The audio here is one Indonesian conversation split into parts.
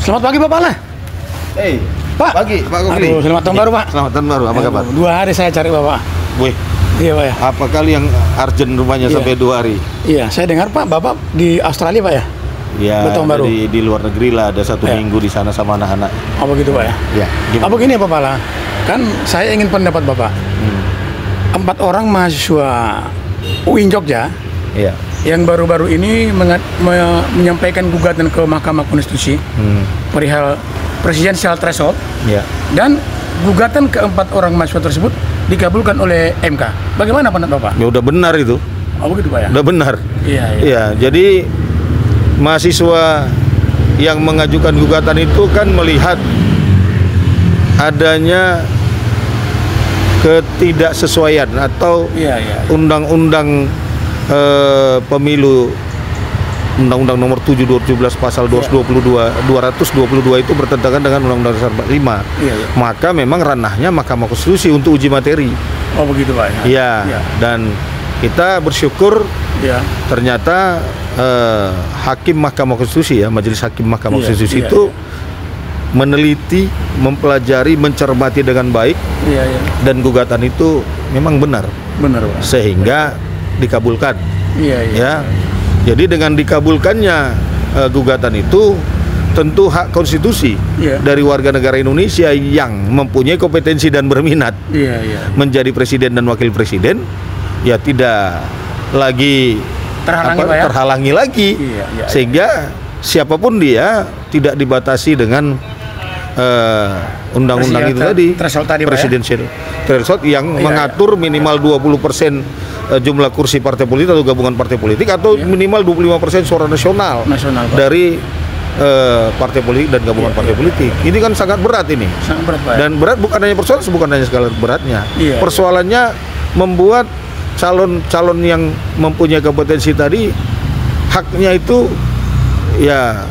Selamat pagi Bapak lah. Pak. Pagi, Pak Gokli. Aduh, selamat tahun baru Pak. Selamat tahun baru, apa kabar? 2 hari saya cari Bapak. Wih, Iya Pak ya. apa kali yang urgent rupanya Iya. sampai 2 hari? Iya, saya dengar Pak, Bapak di Australia Pak ya? Ya, Tahun baru. di luar negeri lah, ada 1 Ya. minggu di sana sama anak-anak. Oh begitu Pak ya? Ya, gimana? Apa gini Bapak lah? Kan saya ingin pendapat Bapak. 4 orang mahasiswa UIN Jogja Iya. yang baru-baru ini menyampaikan gugatan ke Mahkamah Konstitusi perihal presidensial threshold, Ya. dan gugatan ke-4 orang mahasiswa tersebut dikabulkan oleh MK. Bagaimana pendapat Bapak? Ya udah benar itu. Oh begitu Pak ya? Udah benar. Iya, iya. Iya, jadi mahasiswa yang mengajukan gugatan itu kan melihat adanya ketidaksesuaian atau Iya, iya. undang-undang pemilu, Undang-Undang Nomor 7 2017 Pasal 222 itu bertentangan dengan Undang-Undang Dasar 45. Iya, iya. Maka memang ranahnya Mahkamah Konstitusi untuk uji materi. Oh begitu Pak ya? Iya. Iya. Dan kita bersyukur Iya. ternyata Hakim Mahkamah Konstitusi, ya, Majelis Hakim Mahkamah Iya, Konstitusi iya, itu meneliti, mempelajari, mencermati dengan baik, Iya, iya. dan gugatan itu memang benar Benar Pak. sehingga dikabulkan. Iya, iya. Ya, jadi dengan dikabulkannya gugatan itu tentu hak konstitusi Iya. dari warga negara Indonesia yang mempunyai kompetensi dan berminat Iya, iya. menjadi presiden dan wakil presiden, ya tidak lagi Terhalangi Pak ya? terhalangi lagi. Iya, iya, Sehingga siapapun dia tidak dibatasi dengan undang-undang itu tadi, threshold tadi Pak ya? presidensial threshold yang Iya, mengatur minimal 20% jumlah kursi partai politik atau gabungan partai politik, atau Iya. minimal 25% suara nasional Nasional, Pak. dari partai politik dan gabungan Iya, partai iya, politik. Ini kan sangat berat ini. Sangat berat Pak ya? Dan berat bukan hanya persoalan, bukan hanya skala beratnya. Iya, Persoalannya membuat calon-calon yang mempunyai kompetensi tadi haknya itu ya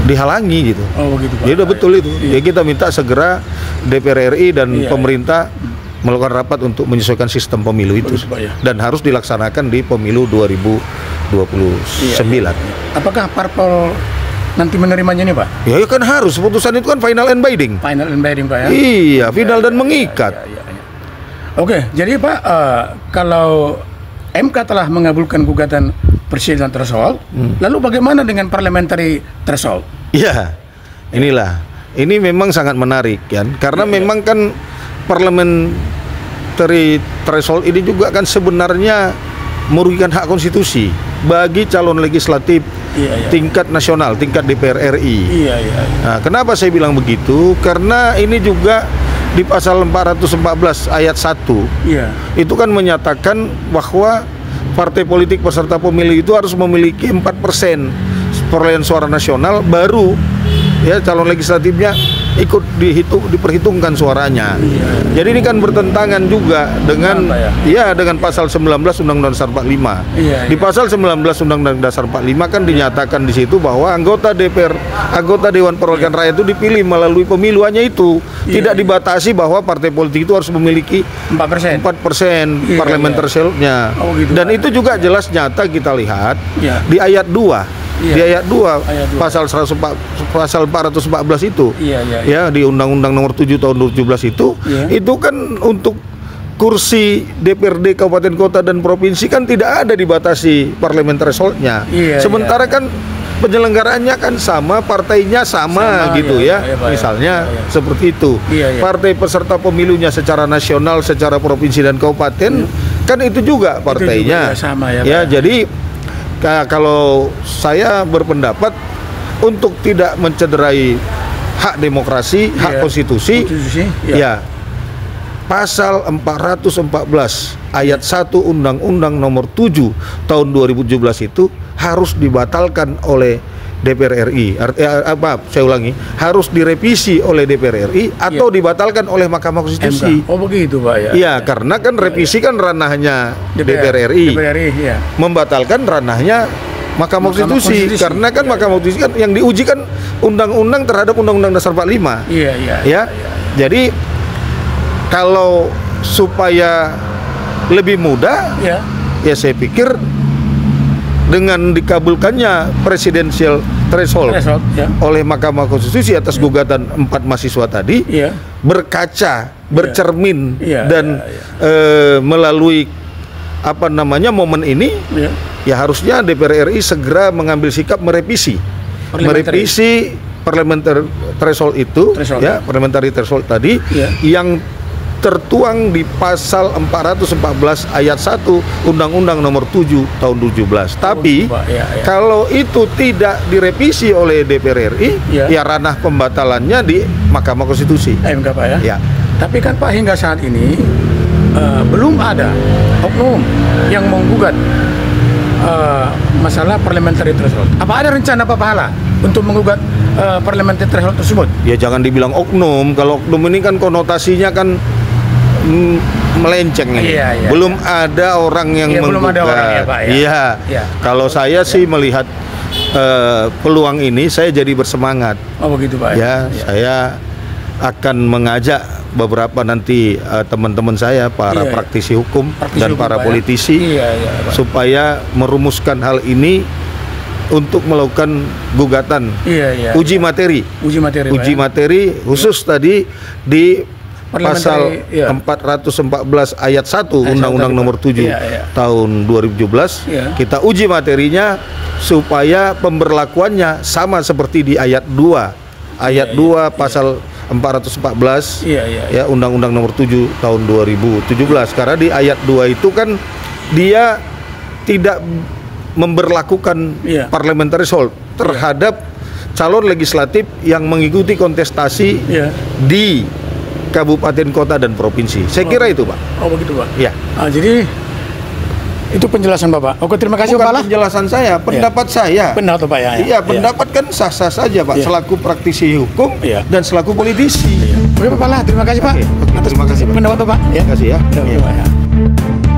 dihalangi gitu. Oh begitu Pak. Ya udah betul itu. Iya. Ya kita minta segera DPR RI dan Iya, pemerintah melakukan rapat untuk menyesuaikan sistem pemilu itu, Bagus, Pak, ya. dan harus dilaksanakan di pemilu 2029. Iya. Apakah parpol nanti menerimanya nih Pak? Ya kan harus, putusan itu kan final and binding. Final and binding Pak ya? Iya, final dan mengikat. Iya, iya. Oke, jadi Pak, kalau MK telah mengabulkan gugatan presidensial threshold, lalu bagaimana dengan parliamentary threshold? Iya, inilah. Ini memang sangat menarik kan, karena Iya, memang kan parliamentary threshold ini juga kan sebenarnya merugikan hak konstitusi bagi calon legislatif Iya, iya. tingkat nasional, tingkat DPR RI. Iya, iya. Nah, kenapa saya bilang begitu? Karena ini juga di pasal 414 ayat 1 Iya. itu kan menyatakan bahwa partai politik peserta pemilu itu harus memiliki 4% perolehan suara nasional, baru ya calon legislatifnya ikut diperhitungkan suaranya. Jadi ini kan bertentangan juga dengan Apa ya? dengan pasal 19 Undang-Undang Dasar 45. Iya, Di iya. pasal 19 Undang-Undang Dasar 45 kan dinyatakan di situ bahwa anggota DPR, anggota Dewan Perwakilan Rakyat itu dipilih melalui pemilu, hanya itu. Iya, Tidak iya. dibatasi bahwa partai politik itu harus memiliki 4%. 4% Iya, parliamentary iya. threshold-nya. Oh, gitu, Dan Pak. itu juga jelas nyata kita lihat Iya. di ayat 2. Iya. Di ayat 2 Ayat 2. pasal 414 itu. Iya, iya, Ya, di Undang-Undang Nomor 7 tahun 2017 itu. Iya. Itu kan untuk kursi DPRD kabupaten kota dan provinsi kan tidak ada dibatasi parliamentary threshold-nya. Iya, Sementara kan penyelenggaraannya kan sama, partainya sama gitu iya, ya. iya, Pak, ya. Misalnya Iya, iya. seperti itu. Iya, iya. Partai peserta pemilunya secara nasional, secara provinsi dan kabupaten kan itu juga partainya. juga, ya, sama ya, Ya, Pak. jadi kalau saya berpendapat untuk tidak mencederai hak demokrasi, hak Iya. konstitusi, Konstitusi, iya. ya pasal 414 ayat 1 Undang-Undang Nomor 7 tahun 2017 itu harus dibatalkan oleh DPR RI. Saya ulangi, harus direvisi oleh DPR RI atau dibatalkan oleh Mahkamah Konstitusi. MK. Oh begitu Pak ya? Iya, karena kan revisi kan ranahnya DPR RI. DPR RI, iya. Membatalkan ranahnya Mahkamah Konstitusi. Konstitusi. Karena kan Iya, Mahkamah Konstitusi kan yang diuji kan undang-undang terhadap Undang-Undang Dasar 45. Iya, iya. Ya. Jadi kalau supaya lebih mudah, Iya. ya saya pikir dengan dikabulkannya presidensial threshold ya. oleh Mahkamah Konstitusi atas gugatan 4 mahasiswa tadi, Iya. berkaca, bercermin Iya, dan melalui apa namanya momen ini, Iya. ya harusnya DPR RI segera mengambil sikap merevisi parliamentary threshold itu, Threshold, ya, parliamentary threshold tadi, Iya. yang tertuang di pasal 414 ayat 1 Undang-Undang Nomor 7 Tahun 17. Tapi iya. kalau itu tidak direvisi oleh DPR RI, Iya. ya ranah pembatalannya di Mahkamah Konstitusi. MK Pak ya. Ya. Tapi kan Pak hingga saat ini belum ada oknum yang menggugat masalah parliamentary threshold. Apa ada rencana Pak Pahala untuk menggugat parliamentary threshold tersebut? Ya jangan dibilang oknum. Kalau oknum ini kan konotasinya kan melenceng ini. Iya, belum ada orang yang Iya, belum menggugat. ada orang ya, Pak, ya. Iya. Iya. Kalau saya sih melihat peluang ini, saya jadi bersemangat. Oh begitu Pak Ya, saya akan mengajak beberapa nanti teman-teman saya, para Iya. praktisi hukum dan hukum, para Pak, ya. politisi, Iya, Pak. supaya merumuskan hal ini untuk melakukan gugatan Iya. uji materi. Uji materi. Pak, Uji ya. materi khusus tadi di pasal Parliamentary, iya. 414 ayat 1 Ayat Undang-Undang satu, Nomor 7 iya. Tahun 2017. Iya. Kita uji materinya supaya pemberlakuannya sama seperti di ayat 2. Ayat 2 pasal 414 Iya. ya Undang-Undang Nomor 7 Tahun 2017. Karena di ayat 2 itu kan dia tidak memberlakukan Iya. parliamentary threshold terhadap calon legislatif yang mengikuti kontestasi Iya. di kabupaten, kota, dan provinsi. Saya kira itu, Pak. Oh begitu Pak. Ya. Jadi itu penjelasan Bapak. Oke, terima kasih Bukan Pak Pahala. penjelasan saya, pendapat saya. Benar tuh Pak ya. Iya, pendapat kan sah-sah saja, Pak, Iya. selaku praktisi hukum Iya. dan selaku politisi. Oke Pak Pahala, terima kasih Pak. Oke, Atas terima kasih, Pak. pendapat Bapak. Terima kasih ya. Oke, Iya. Pak, ya.